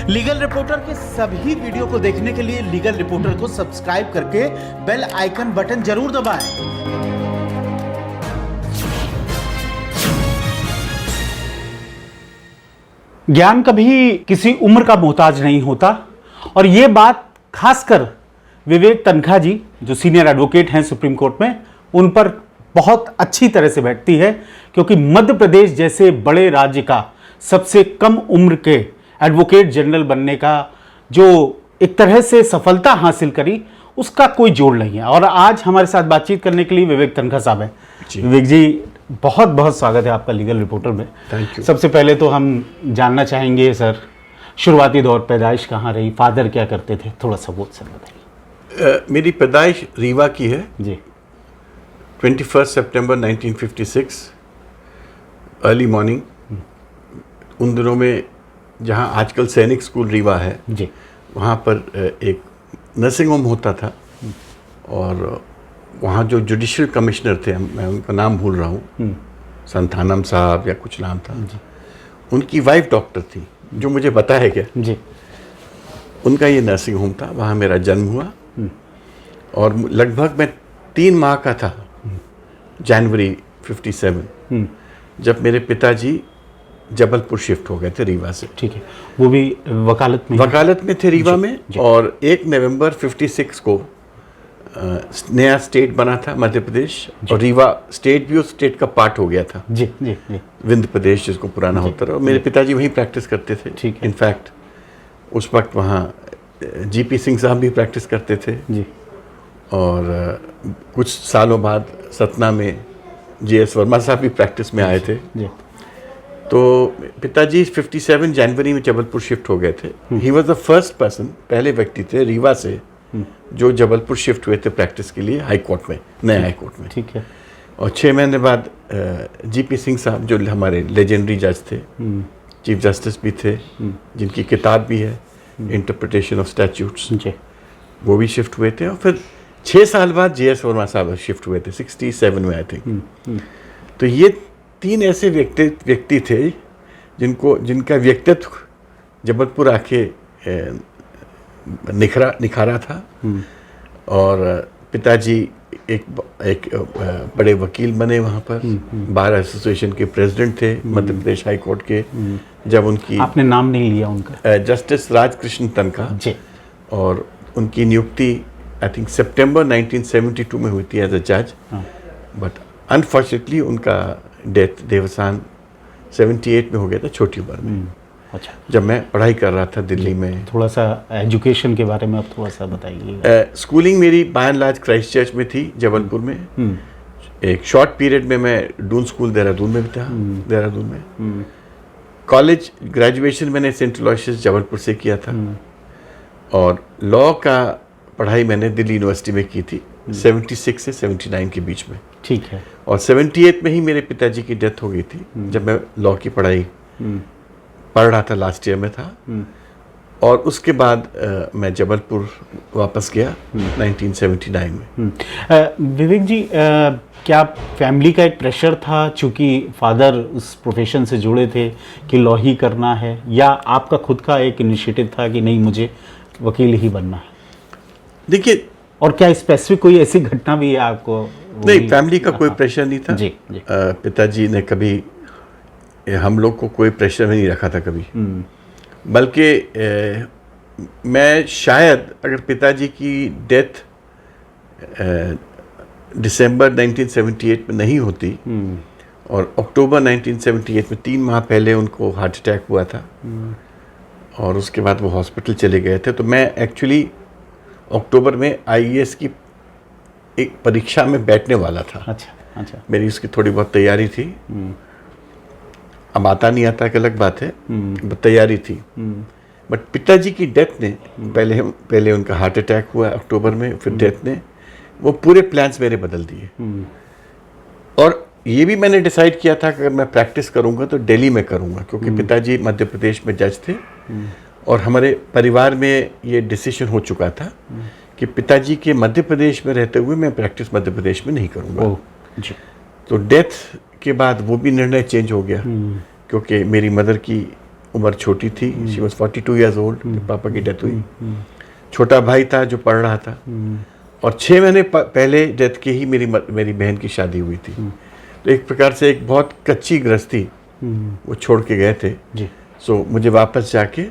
Legal reporter के सभी video को देखने के लिए लीगल रिपोर्टर को सब्सक्राइब करके बेल आइकन बटन जरूर दबाएं। ज्ञान कभी किसी उम्र का मोहताज नहीं होता और ये बात खासकर विवेक तनखा जी जो सीनियर एडवोकेट हैं सुप्रीम कोर्ट में, उन पर बहुत अच्छी तरह से बैठती है, क्योंकि मध्य प्रदेश जैसे बड़े राज्य का सबसे कम उम्र के एडवोकेट जनरल बनने का जो एक तरह से सफलता हासिल करी, उसका कोई जोड़ नहीं है। और आज हमारे साथ बातचीत करने के लिए विवेक तनखा साहब हैं। विवेक जी, बहुत बहुत स्वागत है आपका लीगल रिपोर्टर में। Thank you. सबसे पहले तो हम जानना चाहेंगे सर, शुरुआती दौर पैदाइश कहाँ रही, फादर क्या करते थे, थोड़ा सा वो सर बताइए। मेरी पैदाइश रीवा की है जी। 21 सितंबर 1956 अर्ली मॉर्निंग। उन दिनों में जहाँ आजकल सैनिक स्कूल रीवा है जी, वहाँ पर एक नर्सिंग होम होता था और वहाँ जो जुडिशियल कमिश्नर थे, मैं उनका नाम भूल रहा हूँ, संथानम साहब या कुछ नाम था, उनकी वाइफ डॉक्टर थी, जो मुझे बताया गया जी। उनका ये नर्सिंग होम था। वहाँ मेरा जन्म हुआ और लगभग मैं 3 माह का था जनवरी 57 जब मेरे पिताजी जबलपुर शिफ्ट हो गए थे रीवा से। ठीक है, वो भी वकालत में थे रीवा में। और 1 नवंबर 56 को नया स्टेट बना था मध्य प्रदेश, और रीवा स्टेट भी उस स्टेट का पार्ट हो गया था। जी जी जी। विंध्य प्रदेश जिसको पुराना होता रहा। मेरे पिताजी वहीं प्रैक्टिस करते थे। ठीक है। इनफैक्ट उस वक्त वहाँ जीपी सिंह साहब भी प्रैक्टिस करते थे जी। और कुछ सालों बाद सतना में जीएस वर्मा साहब भी प्रैक्टिस में आए थे जी। तो पिताजी 57 जनवरी में जबलपुर शिफ्ट हो गए थे। He was the first person, पहले व्यक्ति थे रीवा से जो जबलपुर शिफ्ट हुए थे प्रैक्टिस के लिए हाई कोर्ट में, नए हाई कोर्ट में। ठीक है। और 6 महीने बाद जीपी सिंह साहब जो हमारे लेजेंडरी जज थे, चीफ जस्टिस भी थे, जिनकी किताब भी है इंटरप्रिटेशन ऑफ स्टैट्यूट्स, वो भी शिफ्ट हुए थे। और फिर 6 साल बाद जीएस वर्मा साहब शिफ्ट हुए थे 67 में आई थिंक। तो ये 3 ऐसे व्यक्ति थे जिनका व्यक्तित्व जबलपुर आके निखारा था। और पिताजी एक बड़े वकील बने वहाँ पर, बार एसोसिएशन के प्रेसिडेंट थे मध्य प्रदेश हाई कोर्ट के। जब उनकी, आपने नाम नहीं लिया उनका, जस्टिस राजकृष्ण तनखा जी, और उनकी नियुक्ति आई थिंक सितंबर 1972 में हुई थी एज अ जज। बट अनफॉर्चुनेटली उनका डेथ देवसान 78 में हो गया था, छोटी उम्र में। अच्छा। जब मैं पढ़ाई कर रहा था दिल्ली में। थोड़ा सा एजुकेशन के बारे में आप थोड़ा सा बताइए। स्कूलिंग मेरी by and large Christ Church में थी जबलपुर में। एक शॉर्ट पीरियड में मैं डून स्कूल देहरादून में भी था, देहरादून में। कॉलेज ग्रेजुएशन मैंने सेंट अलोयसियस जबलपुर से किया था और लॉ का पढ़ाई मैंने दिल्ली यूनिवर्सिटी में की थी 76 से 79 के बीच में। ठीक है। और 78 में ही मेरे पिताजी की डेथ हो गई थी जब मैं लॉ की पढ़ाई पढ़ रहा था, लास्ट ईयर में था। और उसके बाद मैं जबलपुर वापस गया 1979 में। विवेक जी, क्या फैमिली का एक प्रेशर था, चूंकि फादर उस प्रोफेशन से जुड़े थे कि लॉ ही करना है, या आपका खुद का एक इनिशिएटिव था कि नहीं मुझे वकील ही बनना है? देखिए, और क्या स्पेसिफिक कोई ऐसी घटना भी है आपको? नहीं, फैमिली का कोई प्रेशर नहीं था। जी, जी। पिताजी ने कभी हम लोग को कोई प्रेशर में नहीं रखा था कभी। बल्कि मैं शायद अगर पिताजी की डेथ दिसंबर 1978 में नहीं होती और अक्टूबर 1978 में 3 माह पहले उनको हार्ट अटैक हुआ था और उसके बाद वो हॉस्पिटल चले गए थे, तो मैं एक्चुअली अक्टूबर में आईएएस की एक परीक्षा में बैठने वाला था। अच्छा अच्छा। मेरी मेरी उसकी थोड़ी बहुत तैयारी थी। अब आता नहीं आता एक अलग बात है, तैयारी थी। बट पिताजी की डेथ ने, पहले उनका हार्ट अटैक हुआ अक्टूबर में, फिर डेथ ने वो पूरे प्लान्स मेरे बदल दिए। और ये भी मैंने डिसाइड किया था कि अगर मैं प्रैक्टिस करूंगा तो दिल्ली में करूंगा, क्योंकि पिताजी मध्य प्रदेश में जज थे और हमारे परिवार में ये डिसीजन हो चुका था कि पिताजी के मध्य प्रदेश में रहते हुए मैं प्रैक्टिस मध्य प्रदेश में नहीं करूंगा। तो डेथ के बाद वो भी निर्णय चेंज हो गया, क्योंकि मेरी मदर की उम्र छोटी थी, शी वॉज 42 ईयर्स ओल्ड जब पापा की डेथ हुई। छोटा भाई था जो पढ़ रहा था, और 6 महीने पहले डेथ के ही मेरी बहन की शादी हुई थी। तो एक प्रकार से एक बहुत कच्ची गृहस्थी वो छोड़ के गए थे जी। सो मुझे वापस जाके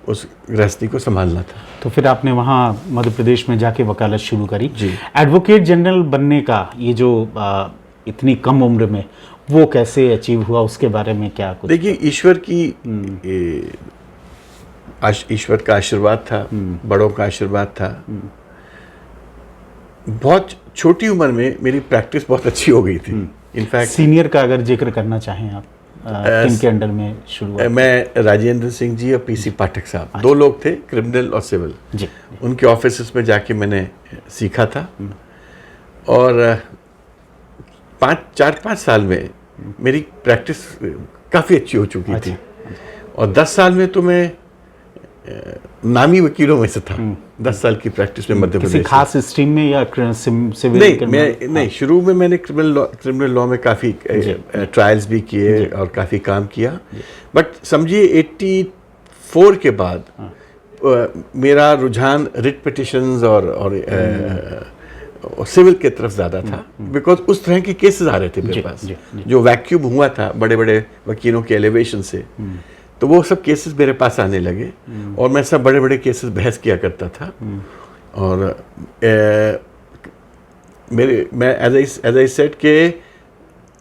उस गृहस्थी को संभालना था। तो फिर आपने वहाँ मध्य प्रदेश में जाके वकालत शुरू करी। जी। एडवोकेट जनरल बनने का ये जो इतनी कम उम्र में वो कैसे अचीव हुआ, उसके बारे में क्या कुछ? देखिए, ईश्वर का आशीर्वाद था, बड़ों का आशीर्वाद था। बहुत छोटी उम्र में मेरी प्रैक्टिस बहुत अच्छी हो गई थी। इनफैक्ट सीनियर का अगर जिक्र करना चाहें आप, किनके अंडर में शुरू? मैं राजेंद्र सिंह जी और पीसी पाठक साहब, 2 लोग थे, क्रिमिनल और सिविल जी। उनके ऑफिस में जाके मैंने सीखा था। और 4-5 साल में मेरी प्रैक्टिस काफ़ी अच्छी हो चुकी थी। और 10 साल में तो मैं नामी वकीलों में से था। 10 साल की प्रैक्टिस में मध्य किसी प्रदेश खास स्ट्रीम में या सिविल? नहीं, शुरू में मैंने क्रिमिनल लॉ में काफ़ी ट्रायल्स भी किए और काफ़ी काम किया। बट समझिए 84 के बाद मेरा रुझान रिट पिटिशंस और सिविल की तरफ ज़्यादा था, बिकॉज उस तरह के केसेस आ रहे थे मेरे पास। जो वैक्यूम हुआ था बड़े बड़े वकीलों के एलिवेशन से, तो वो सब केसेस मेरे पास आने लगे और मैं सब बड़े बड़े केसेस बहस किया करता था। और मैं एज आई सेड के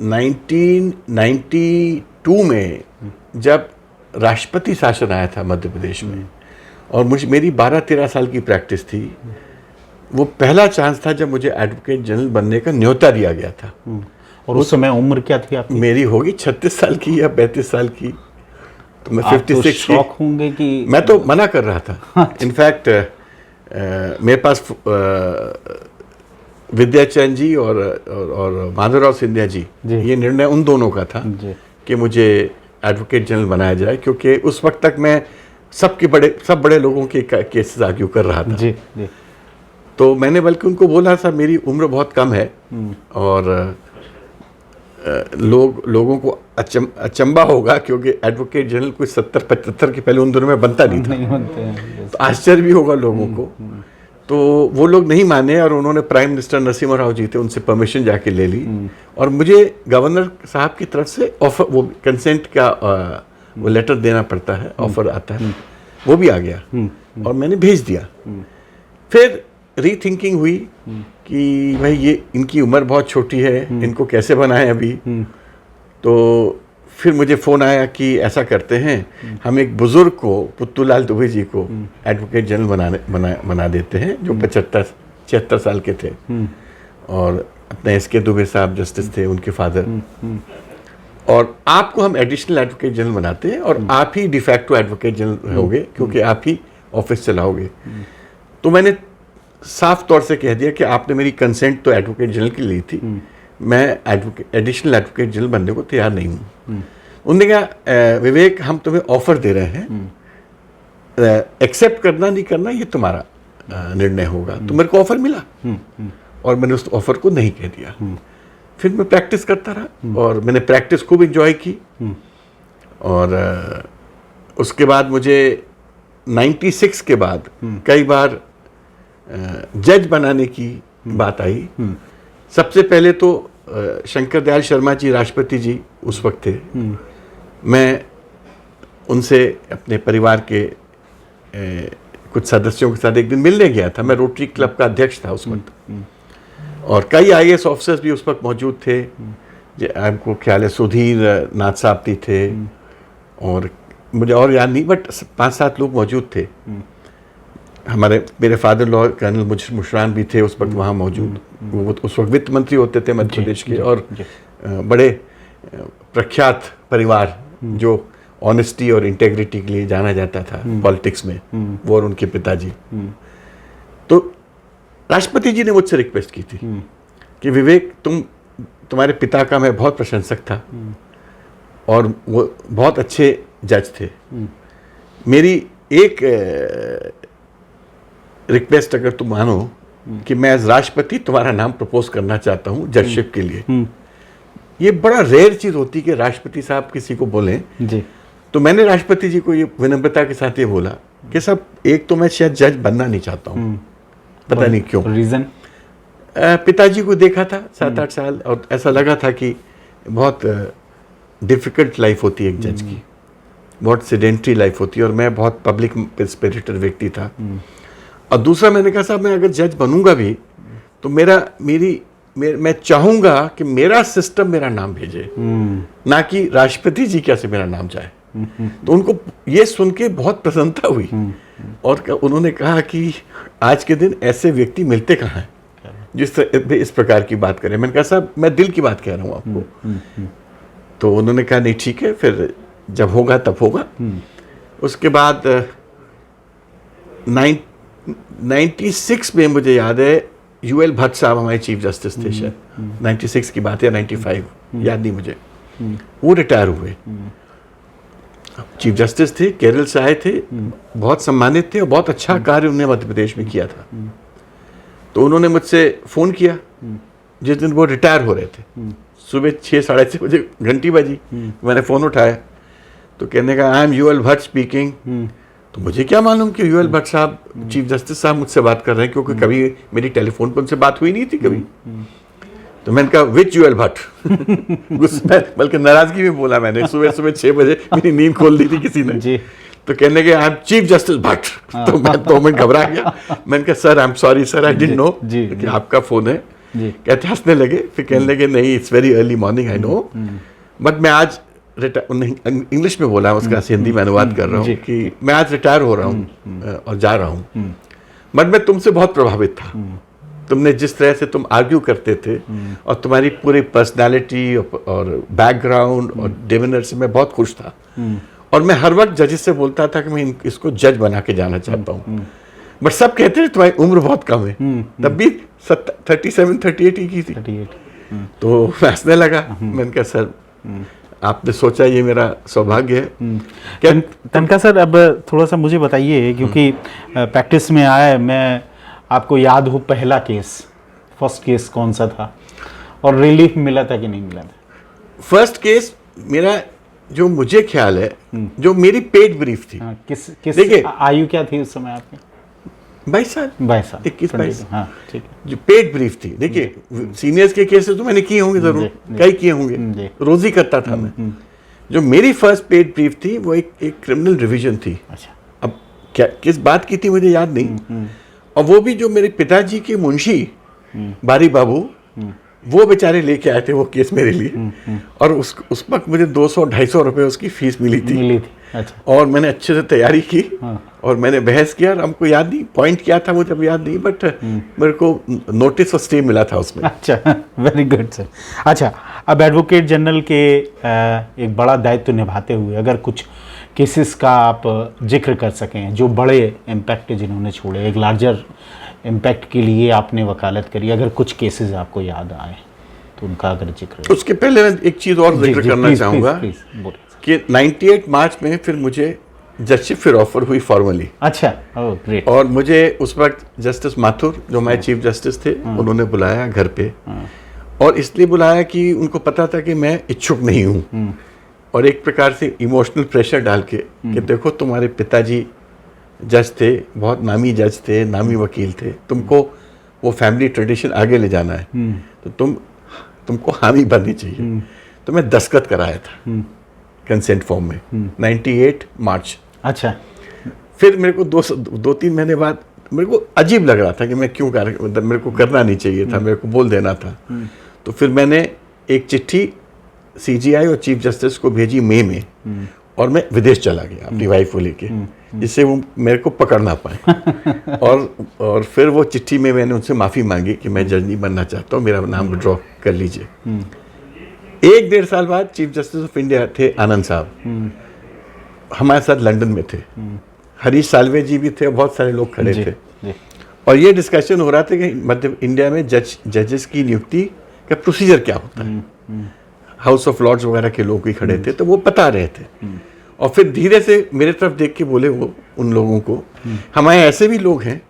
1992 में जब राष्ट्रपति शासन आया था मध्य प्रदेश में, और मेरी 12-13 साल की प्रैक्टिस थी, वो पहला चांस था जब मुझे एडवोकेट जनरल बनने का न्योता दिया गया था। और उस समय उम्र क्या थी आपकी? मेरी होगी 36 साल की या 35 साल की। तो मैं 56 तो शौक होंगे कि? मैं तो मना कर रहा था। इनफैक्ट मेरे पास विद्याचंद जी और माधवराव सिंधिया जी, ये निर्णय उन दोनों का था कि मुझे एडवोकेट जनरल बनाया जाए, क्योंकि उस वक्त तक मैं सब बड़े लोगों के केसेस आर्ग्यू कर रहा था। जी। तो मैंने बल्कि उनको बोला था मेरी उम्र बहुत कम है और लोगों को अचंबा होगा, क्योंकि एडवोकेट जनरल कोई 70-75 के पहले उन दिनों में बनता नहीं था। नहीं बनते हैं। तो आश्चर्य भी होगा लोगों को। तो वो लोग नहीं माने और उन्होंने प्राइम मिनिस्टर नरसिम्हा राव जी थे, उनसे परमिशन जाके ले ली और मुझे गवर्नर साहब की तरफ से ऑफर, वो कंसेंट का वो लेटर देना पड़ता है, ऑफर आता है, वो भी आ गया और मैंने भेज दिया। फिर रीथिंकिंग हुई कि भाई ये इनकी उम्र बहुत छोटी है, इनको कैसे बनाएं अभी। तो फिर मुझे फ़ोन आया कि ऐसा करते हैं, हम एक बुज़ुर्ग को, पुत्तूलाल दुबे जी को एडवोकेट जनरल बना देते हैं, जो 75-76 साल के थे, और अपने एस.के. दुबे साहब जस्टिस थे, उनके फादर, और आपको हम एडिशनल एडवोकेट जनरल बनाते हैं और आप ही डिफैक्टो एडवोकेट जनरल रहोगे, क्योंकि आप ही ऑफिस चलाओगे। तो मैंने साफ तौर से कह दिया कि आपने मेरी कंसेंट तो एडवोकेट जनरल की ली थी, मैं एडिशनल एडवोकेट जनरल बनने को तैयार नहीं हूँ। उन्होंने कहा विवेक, हम तुम्हें ऑफर दे रहे हैं, एक्सेप्ट करना नहीं करना ये तुम्हारा निर्णय होगा। तो मेरे को ऑफर मिला और मैंने उस ऑफर को नहीं कह दिया। फिर मैं प्रैक्टिस करता रहा और मैंने प्रैक्टिस खूब एंजॉय की। और उसके बाद मुझे 96 के बाद कई बार जज बनाने की बात आई। सबसे पहले तो शंकर दयाल शर्मा जी, राष्ट्रपति जी उस वक्त थे, मैं उनसे अपने परिवार के कुछ सदस्यों के साथ एक दिन मिलने गया था। मैं रोटरी क्लब का अध्यक्ष था उस वक्त, और कई IAS ऑफिसर्स भी उस वक्त मौजूद थे। आपको ख्याल है सुधीर नाथ साहब भी थे, और मुझे और याद नहीं, बट 5-7 लोग मौजूद थे। मेरे फादर लॉ कर्नल मुशरान भी थे उस वक्त वहाँ मौजूद। वो उस वक्त वित्त मंत्री होते थे मध्य प्रदेश के, और बड़े प्रख्यात परिवार जो ऑनेस्टी और इंटेग्रिटी के लिए जाना जाता था पॉलिटिक्स में, वो और उनके पिताजी। तो राष्ट्रपति जी ने मुझसे रिक्वेस्ट की थी कि विवेक, तुम्हारे पिता का मैं बहुत प्रशंसक था और वो बहुत अच्छे जज थे। मेरी एक रिक्वेस्ट अगर तुम मानो कि मैं एज राष्ट्रपति तुम्हारा नाम प्रपोज करना चाहता हूँ जजशिप के लिए। ये बड़ा रेयर चीज होती है कि राष्ट्रपति साहब किसी को बोलें। जी। तो मैंने राष्ट्रपति जी को ये विनम्रता के साथ ये बोला कि साहब एक तो मैं शायद जज बनना नहीं चाहता हूँ, पता नहीं क्यों। रीजन? पिताजी को देखा था 7-8 साल और ऐसा लगा था कि बहुत डिफिकल्ट लाइफ होती है एक जज की, बहुत सेडेंट्री लाइफ होती है, और मैं बहुत पब्लिक स्पिरिटेड व्यक्ति था। और दूसरा मैंने कहा साहब मैं अगर जज बनूंगा भी तो मैं चाहूंगा कि मेरा सिस्टम मेरा नाम भेजे, ना कि राष्ट्रपति जी कैसे मेरा नाम जाए। तो उनको ये सुन के बहुत प्रसन्नता हुई और उन्होंने कहा कि आज के दिन ऐसे व्यक्ति मिलते कहाँ हैं जिस इस प्रकार की बात करें। मैंने कहा साहब मैं दिल की बात कह रहा हूँ आपको। तो उन्होंने कहा नहीं ठीक है, फिर जब होगा तब होगा। उसके बाद 96 में मुझे याद है यूएल भट्ट साहब हमारे चीफ जस्टिस थे, शायद 96 की बात है, 95 याद नहीं मुझे। वो रिटायर हुए, चीफ जस्टिस थे, केरल से आए थे, बहुत सम्मानित थे और बहुत अच्छा कार्य उन्होंने मध्य प्रदेश में किया था। तो उन्होंने मुझसे फ़ोन किया जिस दिन वो रिटायर हो रहे थे, सुबह 6-6:30 बजे घंटी बजी, मैंने फ़ोन उठाया तो कहने का I am U L Bhatt speaking. तो मुझे क्या मालूम कि यूएल भट्ट साहब चीफ जस्टिस साहब मुझसे बात कर रहे हैं, क्योंकि कभी मेरी टेलीफोन पर उनसे बात हुई नहीं थी कभी। तो मैंने कहा विच यूएल भट्ट गुस्सा, बल्कि नाराजगी में बोला मैंने। सुबह 6 बजे मेरी नींद खोल दी थी किसी ने जी। तो कहने के I am chief justice Bhatt. तो मैं 2 मिनट घबरा गया। मैंने कहा sir I am sorry sir, I didn't know कि आपका फोन है। कहते हंसने लगे, फिर कहने लगे नहीं it's very early morning I know, but मैं आज इंग्लिश में बोला, उसका हिंदी में अनुवाद कर रहा हूँ कि मैं आज रिटायर हो रहा हूँ और जा रहा हूँ, बट मैं तुमसे बहुत प्रभावित था। तुमने जिस तरह से तुम आर्ग्यू करते थे और तुम्हारी पूरी पर्सनालिटी और बैकग्राउंड और डिविनर से मैं बहुत खुश था। और मैं हर वक्त जजेस से बोलता था कि मैं इसको जज बना के जाना चाहता हूँ, बट सब कहते थे तुम्हारी उम्र बहुत कम है। तब भी 37-38 ही की थी। तो मैं हंसने लगा। मैंने कहा सर आपने सोचा ये मेरा सौभाग्य है। क्या तनखा सर अब थोड़ा सा मुझे बताइए, क्योंकि प्रैक्टिस में आया, मैं आपको याद हो पहला केस, फर्स्ट केस कौन सा था और रिलीफ मिला था कि नहीं मिला था? फर्स्ट केस मेरा जो मुझे ख्याल है, जो मेरी पेड ब्रीफ थी। किस देखिए आयु क्या थी उस समय आपकी? 22 साल 21-22। हाँ ठीक है। जो पेड ब्रीफ थी, देखिए सीनियर्स के केसेस तो मैंने किए होंगे जरूर, कई किए होंगे, रोज ही करता था मैं। जो मेरी फर्स्ट पेड ब्रीफ थी वो एक क्रिमिनल रिवीजन थी। अच्छा। अब क्या किस बात की थी मुझे याद नहीं, और वो भी जो मेरे पिताजी के मुंशी बारी बाबू वो बेचारे लेके आए थे वो केस मेरे लिए। और उस वक्त मुझे 200-250 रुपए उसकी फीस मिली थी। अच्छा। और मैंने अच्छे से तैयारी की और मैंने बहस किया, और हमको याद नहीं पॉइंट क्या था मुझे अब याद नहीं, बट मेरे को नोटिस और स्टे मिला था उसमें। अच्छा, वेरी गुड सर। अच्छा, अब एडवोकेट जनरल के एक बड़ा दायित्व निभाते हुए अगर कुछ केसेस का आप जिक्र कर सकें जो बड़े इम्पैक्ट जिन्होंने छोड़े, एक लार्जर इम्पैक्ट के लिए आपने वकालत करी, अगर कुछ केसेस आपको याद आए तो उनका अगर जिक्र। उसके पहले मैं एक चीज़ और जिक्र करना चाहूँगा कि 98 मार्च में फिर मुझे जजशिप फिर ऑफर हुई फॉर्मली। अच्छा, ओह ग्रेट। और मुझे उस वक्त जस्टिस माथुर जो हमारे चीफ जस्टिस थे उन्होंने बुलाया घर पे, और इसलिए बुलाया कि उनको पता था कि मैं इच्छुक नहीं हूँ, और एक प्रकार से इमोशनल प्रेशर डाल के कि देखो तुम्हारे पिताजी जज थे, बहुत नामी जज थे, नामी वकील थे, तुमको वो फैमिली ट्रेडिशन आगे ले जाना है, तो तुमको हामी बननी चाहिए। तो मैं दस्तखत कराया था कंसेंट फॉर्म में 98 मार्च। अच्छा। फिर मेरे को 2-3 महीने बाद मेरे को अजीब लग रहा था कि मैं क्यों मेरे को करना नहीं चाहिए था, मेरे को बोल देना था। तो फिर मैंने एक चिट्ठी सीजीआई और चीफ जस्टिस को भेजी मई में, और मैं विदेश चला गया अपनी वाइफ को लेके, जिससे वो मेरे को पकड़ ना पाए। और फिर वो चिट्ठी में मैंने उनसे माफ़ी मांगी कि मैं जज नहीं बनना चाहता हूँ, मेरा नाम विड्रॉ कर लीजिए। 1-1.5 साल बाद चीफ जस्टिस ऑफ इंडिया थे आनंद साहब, हमारे साथ लंदन में थे। हरीश साल्वे जी भी थे और बहुत सारे लोग खड़े थे, और ये डिस्कशन हो रहा था कि मध्य इंडिया में जजेस की नियुक्ति का प्रोसीजर क्या होता है। हाउस ऑफ लॉर्ड्स वगैरह के लोग भी खड़े थे, तो वो बता रहे थे। और फिर धीरे से मेरे तरफ देख के बोले वो उन लोगों को, हमारे ऐसे भी लोग हैं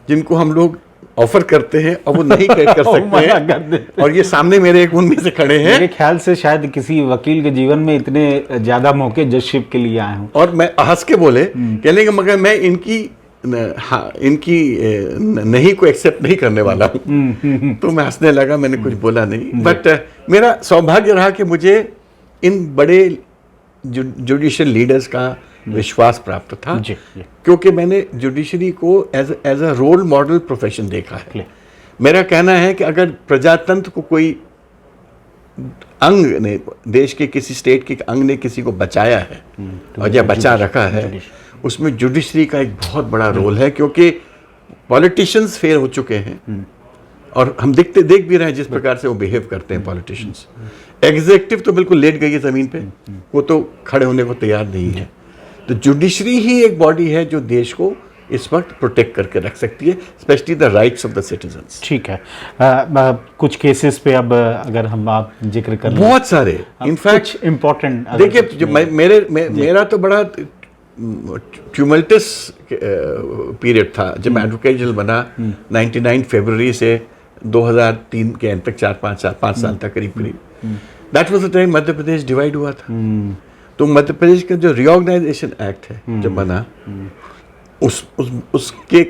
जिनको हम लोग ऑफर करते हैं और वो नहीं कर सकते मना कर देते हैं, और ये सामने मेरे एक उनमें से खड़े हैं, मेरे ख्याल से शायद किसी वकील के जीवन में इतने ज्यादा मौके जजशिप के लिए आए हूँ। और मैं हंस के बोले, कहने कि मगर मैं इनकी नहीं को एक्सेप्ट नहीं करने वाला हूँ। तो मैं हंसने लगा, मैंने कुछ बोला नहीं। बट मेरा सौभाग्य रहा कि मुझे इन बड़े जुडिशियल लीडर्स का विश्वास प्राप्त था, जी, जी। क्योंकि मैंने जुडिशरी को as a role model profession देखा है। मेरा कहना है कि अगर प्रजातंत्र को कोई अंग ने, देश के किसी स्टेट के अंग ने किसी को बचाया है और या बचा रखा है, उसमें जुडिशरी का एक बहुत बड़ा रोल है, क्योंकि पॉलिटिशियंस फेल हो चुके हैं और हम देख भी रहे हैं जिस प्रकार से वो बिहेव करते हैं पॉलिटिशियंस। एग्जीक्यूटिव तो बिल्कुल लेट गई है जमीन पे, वो तो खड़े होने को तैयार नहीं है। तो जुडिशरी ही एक बॉडी है जो देश को इस वक्त प्रोटेक्ट करके रख सकती है, specially the rights of the citizens. ठीक है। कुछ केसेस पे अब अगर हम आप जिक्र कर लें, बहुत सारे, इनफैक्ट इम्पोर्टेंट देखिए, जो मेरा तो बड़ा ट्यूमल्टस पीरियड था जब मैं एडवोकेट जनरल बना। 99 फरवरी से 2003 के अंत तक 5 साल तक करीब that was the time Madhya Pradesh divide हुआ था। तो मध्य प्रदेश का जो रिऑर्गेनाइजेशन एक्ट है जो बना, उसके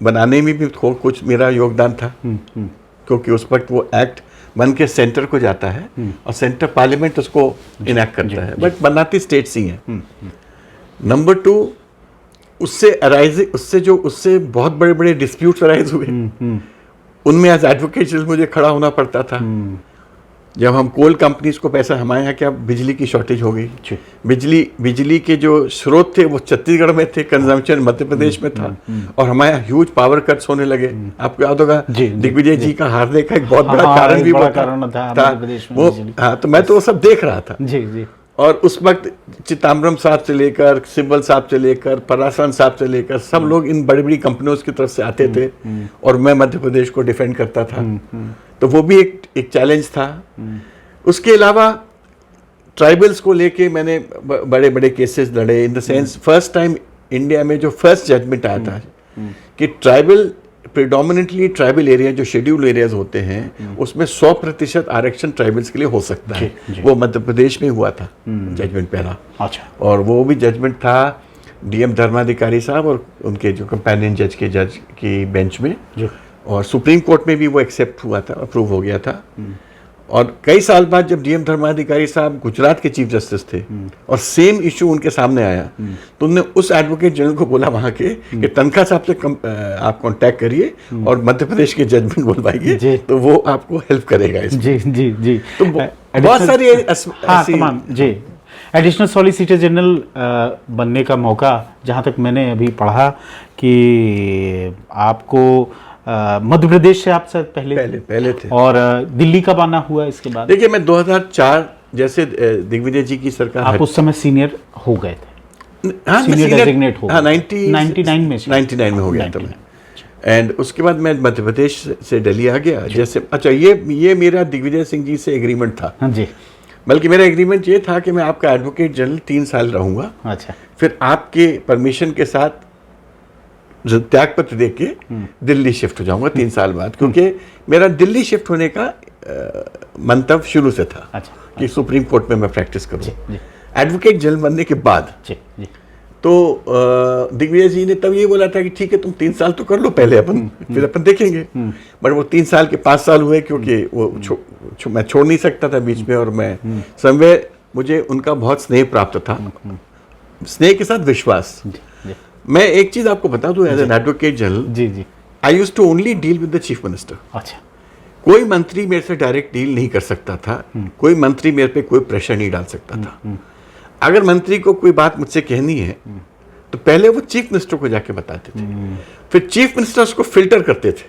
बनाने में भी कुछ मेरा योगदान था, क्योंकि उस वक्त वो एक्ट बन के सेंटर को जाता है और सेंटर पार्लियामेंट उसको इनैक्ट करता है, बट बनाती स्टेट्स ही हैं। नंबर 2, उससे बहुत बड़े बड़े डिस्प्यूट्स अराइज हुए, उनमें एज एडवोकेट मुझे खड़ा होना पड़ता था। जब हम कोल कंपनीज को पैसा, हमारे यहाँ क्या बिजली की शॉर्टेज हो गई, बिजली के जो स्रोत थे वो छत्तीसगढ़ में थे, कंजम्पशन मध्य प्रदेश में था, और हमारे यहाँ ह्यूज पावर कट्स होने लगे। आपको याद होगा दिग्विजय जी का हारने का एक बहुत बड़ा कारण भी वो था। तो मैं तो वो सब देख रहा था। और उस वक्त चिदम्बरम साहब से लेकर, सिब्बल साहब से लेकर, पराशरन साहब से लेकर सब लोग इन बड़ी बड़ी कंपनियों की तरफ से आते थे, और मैं मध्य प्रदेश को डिफेंड करता था। तो वो भी एक चैलेंज था। उसके अलावा ट्राइबल्स को लेके मैंने बड़े बड़े केसेस लड़े, in the sense first time India में जो फर्स्ट जजमेंट आया था कि प्रिडोमिनेंटली ट्राइबल एरिया जो शेड्यूल एरियाज होते हैं उसमें 100% आरक्षण ट्राइबल्स के लिए हो सकता है, वो मध्य प्रदेश में हुआ था जजमेंट पहला। अच्छा। और वो भी जजमेंट था डीएम धर्माधिकारी साहब और उनके जो कंपेनियन जज की बेंच में, और सुप्रीम कोर्ट में भी वो एक्सेप्ट हुआ था, अप्रूव हो गया था। और कई साल बाद जब डीएम धर्माधिकारी साहब गुजरात के चीफ जस्टिस थे और सेम इशू उनके सामने आया, तो उन्होंने उस एडवोकेट जनरल को बोला वहां के कि तनखा साहब से आप कांटेक्ट करिए और मध्य प्रदेश के जजमेंट बोलवाइए, तो वो आपको हेल्प करेगा इसमें। जी। तो बहुत सारी ऐसी एडिशनल सॉलिसिटर जनरल बनने का मौका, जहाँ तक मैंने अभी पढ़ा कि आपको मध्य प्रदेश से आप शायद पहले थे, और दिल्ली कब आना हुआ इसके बाद? देखिए, मैं 2004 जैसे दिग्विजय जी की सरकार, आप उस समय सीनियर हो गए थे? सीनियर डेजिग्नेट हो गए 99 में हो गया था मैं। एंड उसके बाद मैं मध्य प्रदेश से दिल्ली आ गया। जैसे अच्छा, ये मेरा दिग्विजय सिंह जी से एग्रीमेंट था। हाँ जी। बल्कि मेरा एग्रीमेंट ये था कि मैं आपका एडवोकेट जनरल 3 साल रहूंगा। अच्छा। फिर आपके परमिशन के साथ त्यागपत्र दे के दिल्ली शिफ्ट हो जाऊंगा 3 साल बाद, क्योंकि मेरा दिल्ली शिफ्ट होने का मंतव्य शुरू से था। अच्छा। कि सुप्रीम कोर्ट में मैं प्रैक्टिस करूं एडवोकेट जनरल बनने के बाद। तो दिग्विजय जी ने तब ये बोला था कि ठीक है, तुम 3 साल तो कर लो पहले, फिर अपन देखेंगे। बट वो 3 साल के 5 साल हुए, क्योंकि वो मैं छोड़ नहीं सकता था बीच में, और मैं समवेयर मुझे उनका बहुत स्नेह प्राप्त था, स्नेह के साथ विश्वास। मैं एक चीज आपको बता दूं, as an advocate general I used to only deal with the chief minister. अच्छा। कोई मंत्री मेरे से डायरेक्ट डील नहीं कर सकता था, कोई मंत्री मेरे पे कोई प्रेशर नहीं डाल सकता था। अगर मंत्री को कोई बात मुझसे कहनी है तो पहले वो चीफ मिनिस्टर को जाके बताते थे, फिर चीफ मिनिस्टर उसको फिल्टर करते थे,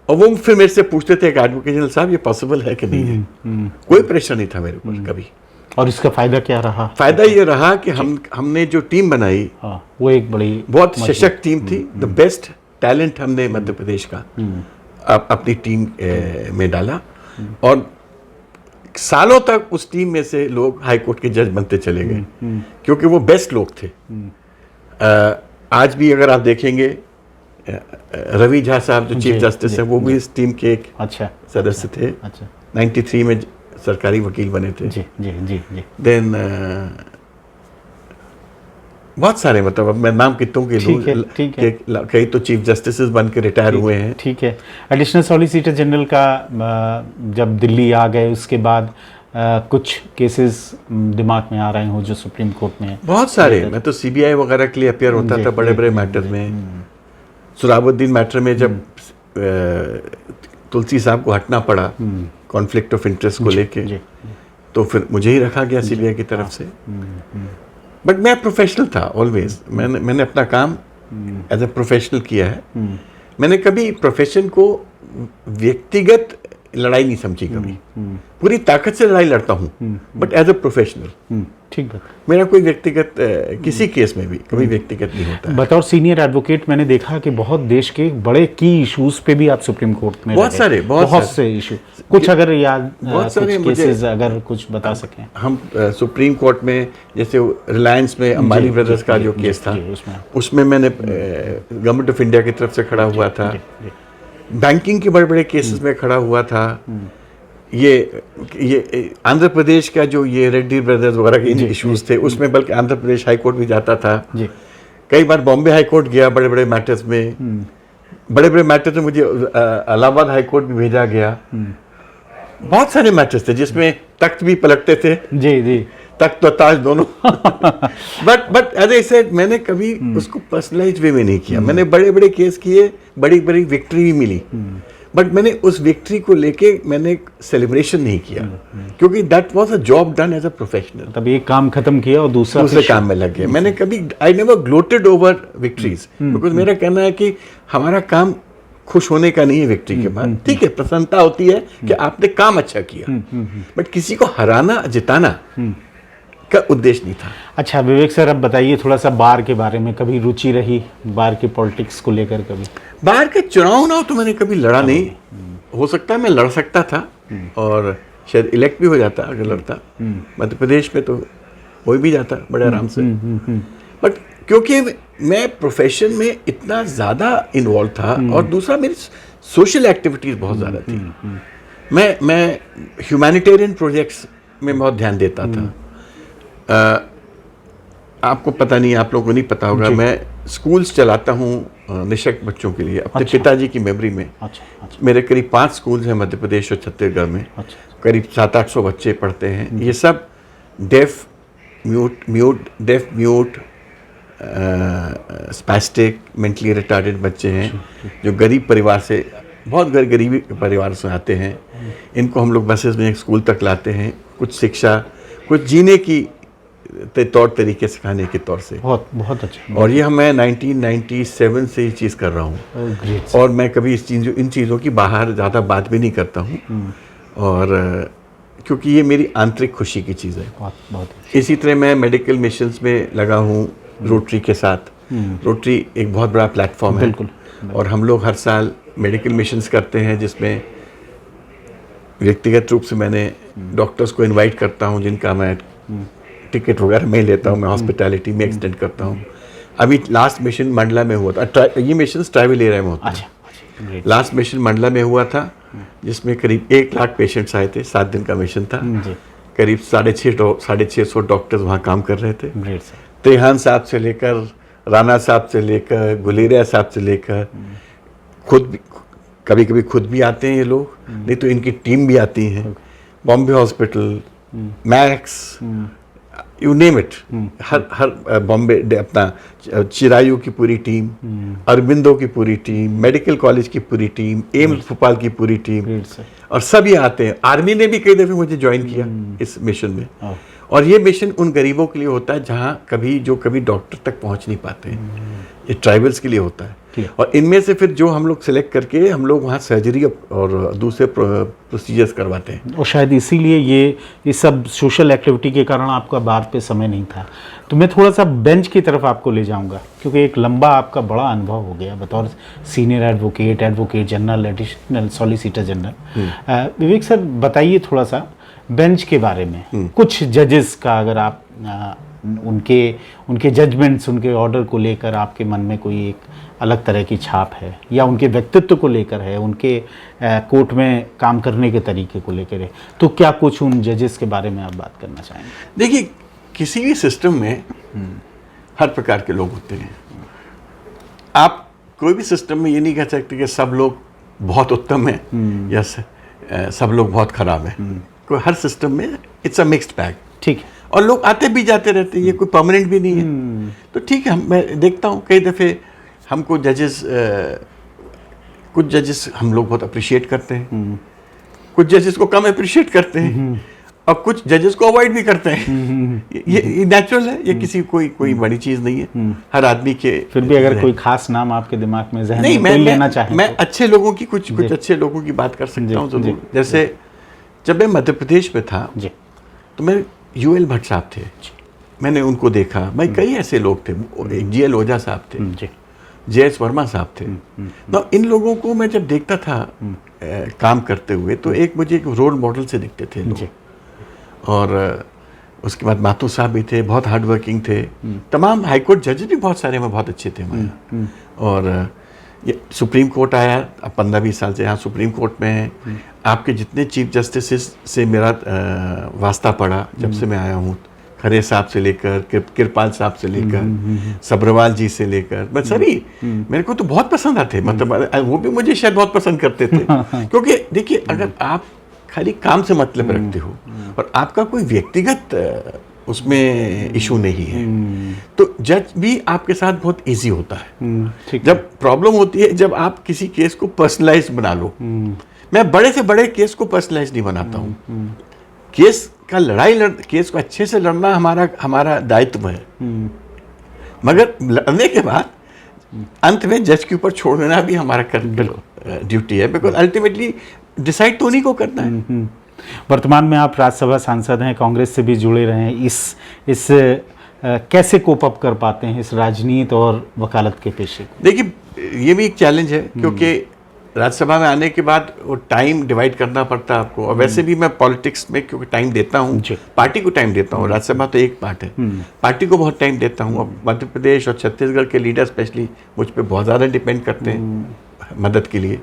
और वो फिर मेरे से पूछते थे कि एडवोकेट जनरल साहब ये पॉसिबल है कि नहीं है। कोई प्रेशर नहीं था मेरे ऊपर कभी। और इसका फायदा क्या रहा? फायदा ये रहा कि हमने जो टीम बनाई, वो एक बड़ी बहुत सशक्त टीम थी। द बेस्ट टैलेंट हमने मध्य प्रदेश का अपनी टीम में डाला, और सालों तक उस टीम में से लोग हाई कोर्ट के जज बनते चले गए, क्योंकि वो बेस्ट लोग थे। आज भी अगर आप देखेंगे रवि झा साहब जो चीफ जस्टिस हैं वो भी इस टीम के एक अच्छा सदस्य थे। अच्छा 93 में सरकारी वकील बने थे। जी जी जी जी देन बहुत सारे, मतलब अब मैं नाम कितनों के लूं, ठीक है। कई तो चीफ जस्टिस बन के रिटायर हुए हैं। ठीक है। एडिशनल सॉलिसिटर जनरल का जब दिल्ली आ गए उसके बाद कुछ केसेस दिमाग में आ रहे हो जो सुप्रीम कोर्ट में बहुत सारे, मैं तो सीबीआई वगैरह के लिए अपियर होता था बड़े बड़े मैटर में। सुराबुद्दीन मैटर में जब तुलसी साहब को हटना पड़ा कॉन्फ्लिक्ट ऑफ इंटरेस्ट को लेके, तो फिर मुझे ही रखा गया सीबीआई की तरफ से। बट मैं प्रोफेशनल था ऑलवेज, मैंने अपना काम एज ए प्रोफेशनल किया है। मैंने कभी प्रोफेशन को व्यक्तिगत लड़ाई नहीं समझी कभी। पूरी ताकत से लड़ाई लड़ता हूँ बट एज ए प्रोफेशनल। ठीक बात। मेरा कोई व्यक्तिगत किसी केस में भी कभी व्यक्तिगत नहीं होता है। बतौर सीनियर एडवोकेट मैंने देखा कि बहुत देश के बड़े की इश्यूज पे भी आप सुप्रीम कोर्ट में बहुत से इशू, कुछ अगर याद बहुत सारे केसेस अगर कुछ बता सकें। हम सुप्रीम कोर्ट में जैसे रिलायंस में अंबानी ब्रदर्स का जो केस था उसमें मैंने गवर्नमेंट ऑफ इंडिया की तरफ से खड़ा हुआ था। बैंकिंग के बड़े बड़े केसेस में खड़ा हुआ था। ये आंध्र प्रदेश का जो ये रेड्डी ब्रदर्स वगैरह के इश्यूज थे उसमें बल्कि आंध्र प्रदेश हाई कोर्ट भी जाता था। कई बार बॉम्बे हाई कोर्ट गया बड़े बड़े मैटर्स में। बड़े बड़े मैटर्स में मुझे इलाहाबाद हाई कोर्ट भी भेजा गया। बहुत सारे मैटर्स थे जिसमें तख्त भी पलटते थे। जी जी, तख्त और ताज दोनों। बट एज आई सेड, मैंने कभी उसको पर्सनलाइज वे में नहीं किया। मैंने बड़े बड़े केस किए, बड़ी बड़ी विक्ट्री भी मिली, बट मैंने उस विक्ट्री को लेके मैंने सेलिब्रेशन नहीं किया क्योंकि that was a job done as a professional. तब एक काम खत्म किया और दूसरे काम में लग गया। मैंने कभी I never gloated over victories because मेरा कहना है कि हमारा काम खुश होने का नहीं है विक्ट्री के बाद। ठीक है, प्रसन्नता होती है कि आपने काम अच्छा किया, बट किसी को हराना जिताना का उद्देश्य नहीं था। अच्छा विवेक सर, अब बताइए थोड़ा सा बार के बारे में। कभी रुचि रही बार के पॉलिटिक्स को लेकर? कभी बार के चुनाव तो मैंने कभी लड़ा नहीं। हो सकता है मैं लड़ सकता था और शायद इलेक्ट भी हो जाता अगर लड़ता। मध्य प्रदेश में तो हो भी जाता बड़े आराम से। बट क्योंकि मैं प्रोफेशन में इतना ज़्यादा इन्वॉल्व था और दूसरा मेरी सोशल एक्टिविटीज़ बहुत ज़्यादा थी। मैं ह्यूमैनिटेरियन प्रोजेक्ट्स में बहुत ध्यान देता था। आपको पता नहीं, आप लोगों को नहीं पता होगा, मैं स्कूल्स चलाता हूँ निशक्त बच्चों के लिए अपने पिताजी की मेमोरी में। मेरे करीब 5 स्कूल्स हैं मध्य प्रदेश और छत्तीसगढ़ में। करीब 700-800 बच्चे पढ़ते हैं। ये सब deaf mute spastic mentally retarded बच्चे हैं जो गरीब परिवार से, बहुत गरीबी परिवार से आते हैं। इनको हम लोग बसेस में स्कूल तक लाते हैं, कुछ शिक्षा, कुछ जीने की तौर तरीके सिखाने के तौर से। बहुत अच्छा। और ये मैं 1997 से ये चीज़ कर रहा हूँ और मैं कभी इन चीज़ों की बाहर ज़्यादा बात भी नहीं करता हूँ और क्योंकि ये मेरी आंतरिक खुशी की चीज़ है। बहुत इसी तरह मैं मेडिकल मिशंस में लगा हूँ रोटरी के साथ। रोटरी एक बहुत बड़ा प्लेटफॉर्म है। बिल्कुल। और हम लोग हर साल मेडिकल मिशंस करते हैं जिसमें व्यक्तिगत रूप से मैंने डॉक्टर्स को इनवाइट करता हूँ जिनका मैं टिकट वगैरह मैं लेता हूँ, मैं हॉस्पिटैलिटी में एक्सटेंड करता हूँ। अभी लास्ट मिशन मंडला में हुआ था। ये मिशन ट्राइबल एरिया में होता है। लास्ट मिशन मंडला में हुआ था जिसमें करीब 1 लाख पेशेंट्स आए थे। 7 दिन का मिशन था। करीब 650 डॉक्टर्स वहाँ काम कर रहे थे। त्रेहान साहब से लेकर, राणा साहब से लेकर, गुलेरिया साहब से लेकर, कभी कभी खुद भी आते हैं ये लोग, नहीं तो इनकी टीम भी आती है। Bombay hospital, Max, you name it, हर बॉम्बे अपना चिरायू की पूरी टीम, अरबिंदो की पूरी टीम, मेडिकल कॉलेज की पूरी टीम, एम्स भोपाल की पूरी टीम, और सभी आते हैं। आर्मी ने भी कई दफ़े मुझे ज्वाइन किया इस मिशन में। और ये मिशन उन गरीबों के लिए होता है जहाँ कभी डॉक्टर तक पहुँच नहीं पाते हैं। ये ट्राइबल्स के लिए होता है। और इनमें से फिर जो हम लोग सिलेक्ट करके हम लोग वहाँ सर्जरी और दूसरे प्रोसीजर्स करवाते हैं। और शायद इसीलिए ये सब सोशल एक्टिविटी के कारण आपका बात पे समय नहीं था। तो मैं थोड़ा सा बेंच की तरफ आपको ले जाऊंगा क्योंकि एक लंबा आपका बड़ा अनुभव हो गया बतौर senior advocate general, additional solicitor general. Vivek sir बताइए थोड़ा सा बेंच के बारे में, कुछ जजेस का अगर आप उनके जजमेंट्स, उनके ऑर्डर को लेकर आपके मन में कोई एक अलग तरह की छाप है, या उनके व्यक्तित्व को लेकर है, उनके कोर्ट में काम करने के तरीके को लेकर है, तो क्या कुछ उन जजेस के बारे में आप बात करना चाहेंगे? देखिए, किसी भी सिस्टम में हर प्रकार के लोग होते हैं। आप कोई भी सिस्टम में ये नहीं कह सकते कि सब लोग बहुत उत्तम हैं या सब लोग बहुत खराब हैं। कोई हर सिस्टम में इट्स अ मिक्स्ड बैग। ठीक है। और लोग आते भी जाते रहते हैं, ये कोई परमानेंट भी नहीं है। तो ठीक है, मैं देखता हूँ कई दफ़े हमको जजेस, कुछ जजेस हम लोग बहुत अप्रिशिएट करते हैं, कुछ जजेस को कम अप्रिशिएट करते हैं, और कुछ जजेस को अवॉइड भी करते हैं। ये नेचुरल है, ये किसी कोई बड़ी चीज़ नहीं है। हर आदमी के फिर भी अगर कोई खास नाम आपके दिमाग में ज़हन नहीं, में कोई लेना चाहे मैं तो? अच्छे लोगों की कुछ अच्छे लोगों की बात कर सकता हूँ जरूर। जैसे जब मैं मध्य प्रदेश में था जी। तो मैं यूएल भट्ट साहब थे, मैंने उनको देखा। भाई कई ऐसे लोग थे, एक जीएल ओझा साहब थे, जी। जेएस वर्मा साहब थे। तो इन लोगों को मैं जब देखता था काम करते हुए, तो एक मुझे एक रोल मॉडल से दिखते थे लोग। और उसके बाद माथुर साहब भी थे, बहुत हार्ड वर्किंग थे। तमाम हाई कोर्ट जजेस भी बहुत सारे में बहुत अच्छे थे हमारे। और ये सुप्रीम कोर्ट आया, अब 15-20 साल से यहाँ सुप्रीम कोर्ट में है। आपके जितने चीफ जस्टिस से मेरा वास्ता पड़ा जब से मैं आया हूँ, खरे साहब से लेकर कृपाल साहब से लेकर सब्रवाल जी से लेकर, मैं सभी मेरे को तो बहुत पसंद आते। मतलब वो भी मुझे शायद बहुत पसंद करते थे। क्योंकि देखिए, अगर आप खाली काम से मतलब रखते हो और आपका कोई व्यक्तिगत उसमें इशू नहीं है, तो जज भी आपके साथ बहुत इजी होता है। जब प्रॉब्लम होती है जब आप किसी केस को पर्सनलाइज बना लो। मैं बड़े से बड़े केस को पर्सनलाइज नहीं बनाता हूँ। केस केस को अच्छे से लड़ना हमारा दायित्व है, मगर लड़ने के बाद अंत में जज के ऊपर छोड़ देना भी हमारा ड्यूटी है। बिकॉज अल्टीमेटली डिसाइड तो उन्हीं को करना है। वर्तमान में आप राज्यसभा सांसद हैं, कांग्रेस से भी जुड़े रहे हैं। इस कैसे कोप अप कर पाते हैं इस राजनीति और वकालत के पेशे को? देखिए, ये भी एक चैलेंज है, क्योंकि राज्यसभा में आने के बाद वो टाइम डिवाइड करना पड़ता है आपको। और वैसे भी मैं पॉलिटिक्स में क्योंकि टाइम देता हूँ, पार्टी को टाइम देता हूँ। राज्यसभा तो एक पार्ट है, पार्टी को बहुत टाइम देता हूँ। और मध्य प्रदेश और छत्तीसगढ़ के लीडर स्पेशली मुझ पर बहुत ज़्यादा डिपेंड करते हैं मदद के लिए।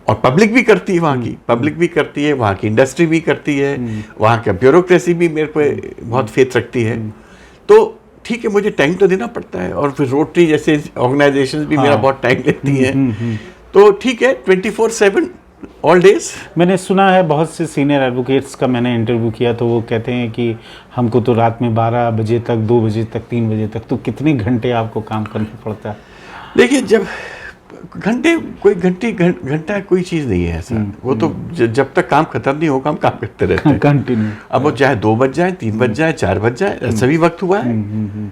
और पब्लिक भी करती है, वहाँ की पब्लिक भी करती है, वहाँ की इंडस्ट्री भी करती है, वहाँ का ब्यूरोक्रेसी भी मेरे पे बहुत फेथ रखती है। तो ठीक है, मुझे टाइम तो देना पड़ता है। और फिर रोटरी जैसे ऑर्गेनाइजेशंस भी मेरा बहुत टाइम लेती हैं। तो ठीक है, 24/7 ऑल डेज। मैंने सुना है बहुत से सीनियर एडवोकेट्स का मैंने इंटरव्यू किया, तो वो कहते हैं कि हमको तो रात में 12 बजे तक, 2 बजे तक, 3 बजे तक, तो कितने घंटे आपको काम करना पड़ता है? देखिए, जब घंटा कोई चीज़ नहीं है ऐसा। वो तो जब तक काम खत्म नहीं होगा हम काम करते रहते हैं कंटिन्यू। अब वो चाहे 2 बज जाए, 3 बज जाए, 4 बज जाए, ऐसा भी वक्त हुआ है।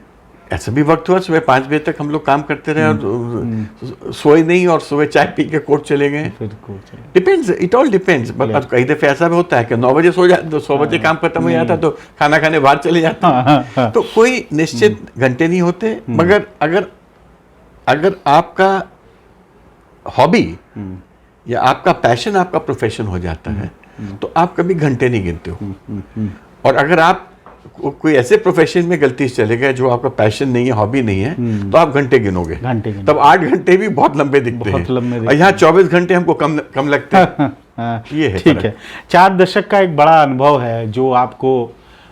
ऐसा भी वक्त हुआ सुबह 5 बजे तक हम लोग काम करते रहे और सोए नहीं, और सुबह चाय पी के कोर्ट चले गए। Depends, it all depends. But कई दफे ऐसा भी होता है कि 9 बजे सो जाते, तो 100 बजे काम खत्म हो जाता, तो खाना खाने बाहर चले जाते। तो कोई निश्चित घंटे नहीं होते। मगर अगर आपका हॉबी या आपका पैशन आपका प्रोफेशन हो जाता है, तो आप कभी घंटे नहीं गिनते हो। और अगर आप कोई ऐसे प्रोफेशन में गलती से चले गए जो आपका पैशन नहीं है, हॉबी नहीं है, तो आप घंटे गिनोगे। तब 8 घंटे भी बहुत लंबे दिखते हैं। और यहाँ 24 घंटे हमको कम लगते हैं। ये है, ठीक है। 4 दशक का एक बड़ा अनुभव है जो आपको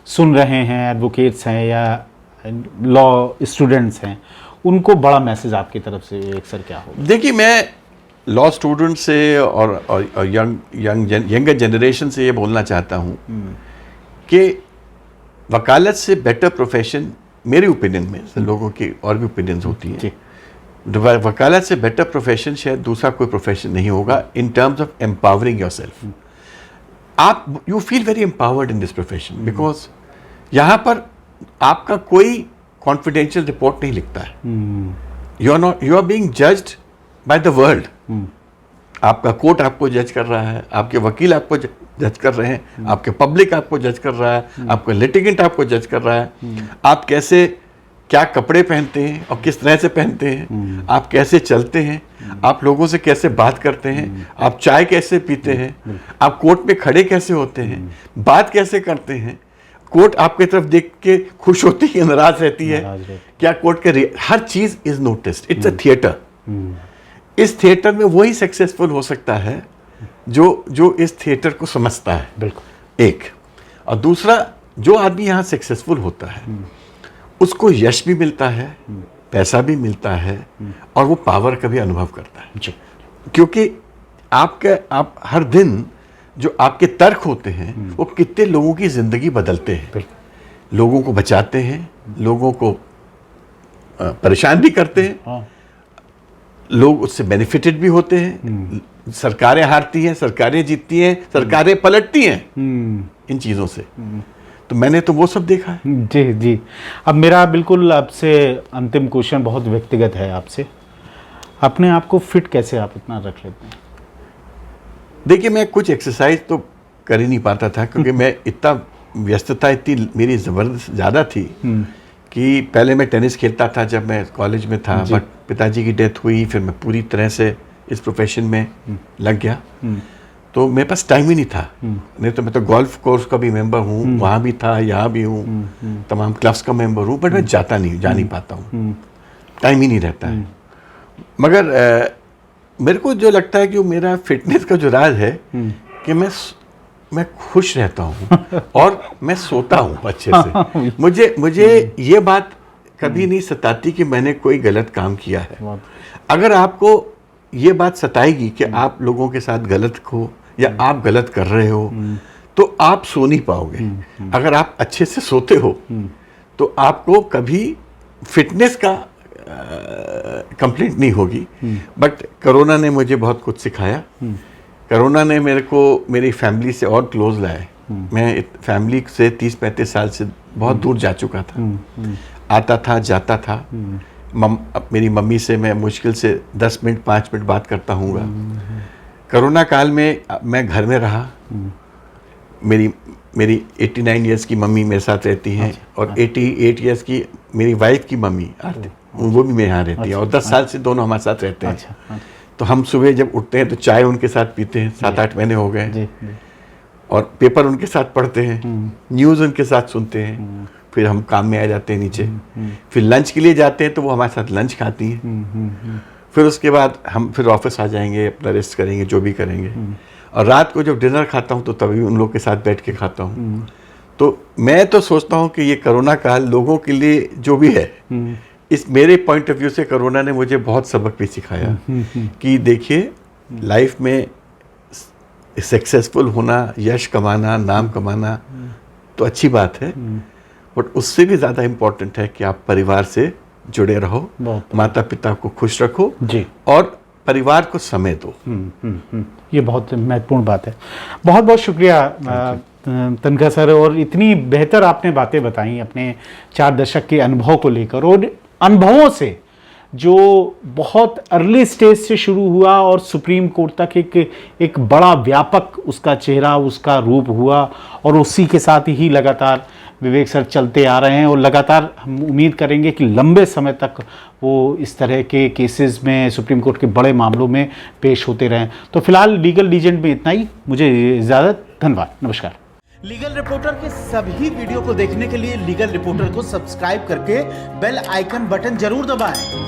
सुन रहे हैं, एडवोकेट्स हैं या लॉ स्टूडेंट्स हैं, उनको बड़ा मैसेज आपकी तरफ से एक सर क्या हो? देखिए, मैं लॉ स्टूडेंट से और यंगर जनरेशन से ये बोलना चाहता हूँ कि वकालत से बेटर प्रोफेशन, मेरे ओपिनियन में, लोगों की और भी ओपिनियंस होती हैं, वकालत से बेटर प्रोफेशन शायद दूसरा कोई प्रोफेशन नहीं होगा in terms of empowering yourself. आप you feel very empowered in this profession, because यहाँ पर आपका कोई कॉन्फिडेंशियल रिपोर्ट नहीं लिखता है। You are being judged by the world. आपका कोर्ट आपको जज कर रहा है, आपके वकील आपको जज कर रहे हैं, आपके पब्लिक आपको जज कर रहा है, आपका लिटिगेंट आपको जज कर रहा है। आप कैसे, क्या कपड़े पहनते हैं और किस तरह से पहनते हैं, आप कैसे चलते हैं, आप लोगों से कैसे बात करते हैं, आप चाय कैसे पीते हैं, आप कोर्ट में खड़े कैसे होते हैं, बात कैसे करते हैं, कोर्ट आपकी तरफ देख के खुश होती है, नाराज रहती है? नाराज रहती। क्या कोर्ट के हर चीज is noticed, it's a theatre. इस थिएटर में वही सक्सेसफुल हो सकता है जो इस थिएटर को समझता है, बिल्कुल। एक। और दूसरा, जो आदमी यहाँ सक्सेसफुल होता है उसको यश भी मिलता है, पैसा भी मिलता है, और वो पावर का भी अनुभव करता है। जी। क्योंकि आप हर दिन जो आपके तर्क होते हैं वो कितने लोगों की जिंदगी बदलते हैं, लोगों को बचाते हैं, लोगों को परेशान भी करते हैं, हाँ। लोग उससे बेनिफिटेड भी होते हैं। सरकारें हारती हैं, सरकारें जीतती हैं, सरकारें पलटती हैं इन चीज़ों से। तो मैंने तो वो सब देखा है। जी जी। अब मेरा बिल्कुल आपसे अंतिम क्वेश्चन बहुत व्यक्तिगत है आपसे। अपने आप को फिट कैसे आप इतना रख लेते हैं? देखिए, मैं कुछ एक्सरसाइज तो कर ही नहीं पाता था, क्योंकि मैं इतना व्यस्तता इतनी मेरी ज़बरदस्त ज़्यादा थी कि पहले मैं टेनिस खेलता था जब मैं कॉलेज में था, बट पिताजी की डेथ हुई, फिर मैं पूरी तरह से इस प्रोफेशन में लग गया, तो मेरे पास टाइम ही नहीं था। नहीं तो मैं तो गोल्फ कोर्स का भी मेंबर हूँ, वहाँ भी था, यहाँ भी हूँ, तमाम क्लब्स का मेंबर हूँ, बट मैं जा नहीं पाता हूँ, टाइम ही नहीं रहता है। मगर मेरे को जो लगता है कि वो मेरा फिटनेस का जो राज है कि मैं खुश रहता हूँ और मैं सोता हूँ अच्छे से। मुझे ये बात कभी नहीं सताती कि मैंने कोई गलत काम किया है। अगर आपको ये बात सताएगी कि आप लोगों के साथ गलत हो या आप गलत कर रहे हो, तो आप सो नहीं पाओगे। अगर आप अच्छे से सोते हो तो आपको कभी फिटनेस का कंप्लेंट नहीं होगी। बट कोरोना ने मुझे बहुत कुछ सिखाया। कोरोना ने मेरे को मेरी फैमिली से और क्लोज लाया। मैं फैमिली से 30-35 साल से बहुत दूर जा चुका था। आता था, जाता था। मेरी मम्मी से मैं मुश्किल से 10 मिनट 5 मिनट बात करता हूँ। कोरोना काल में मैं घर में रहा। मेरी 89 इयर्स की मम्मी मेरे साथ रहती हैं, और 88 इयर्स की मेरी वाइफ की मम्मी आरती, वो भी मेरे यहाँ रहती है, और 10 साल से दोनों हमारे साथ रहते हैं। तो हम सुबह जब उठते हैं तो चाय उनके साथ पीते हैं, 7-8 महीने हो गए, और पेपर उनके साथ पढ़ते हैं, न्यूज़ उनके साथ सुनते हैं। फिर हम काम में आ जाते हैं नीचे, फिर लंच के लिए जाते हैं तो वो हमारे साथ लंच खाती हैं। फिर उसके बाद हम फिर ऑफिस आ जाएंगे, अपना रेस्ट करेंगे, जो भी करेंगे। और रात को जब डिनर खाता हूँ तो तभी उन लोग के साथ बैठ के खाता हूँ। तो मैं तो सोचता हूँ कि ये कोरोना काल लोगों के लिए जो भी है, इस मेरे पॉइंट ऑफ व्यू से कोरोना ने मुझे बहुत सबक भी सिखाया कि देखिए, लाइफ में सक्सेसफुल होना, यश कमाना, नाम कमाना तो अच्छी बात है, बट उससे भी ज़्यादा इम्पोर्टेंट है कि आप परिवार से जुड़े रहो, माता पिता को खुश रखो जी, और परिवार को समय दो। ये बहुत महत्वपूर्ण बात है। बहुत बहुत शुक्रिया तनखा सर, और इतनी बेहतर आपने बातें बताई अपने 4 दशक के अनुभव को लेकर, और अनुभवों से जो बहुत अर्ली स्टेज से शुरू हुआ और सुप्रीम कोर्ट तक एक बड़ा व्यापक उसका चेहरा, उसका रूप हुआ, और उसी के साथ ही लगातार विवेक सर चलते आ रहे हैं, और लगातार हम उम्मीद करेंगे कि लंबे समय तक वो इस तरह के केसेस में, सुप्रीम कोर्ट के बड़े मामलों में पेश होते रहें। तो फिलहाल लीगल लीजेंड में इतना ही। मुझे इजाज़त, धन्यवाद, नमस्कार। लीगल रिपोर्टर के सभी वीडियो को देखने के लिए लीगल रिपोर्टर को सब्सक्राइब करके बेल आइकन बटन जरूर दबाएं।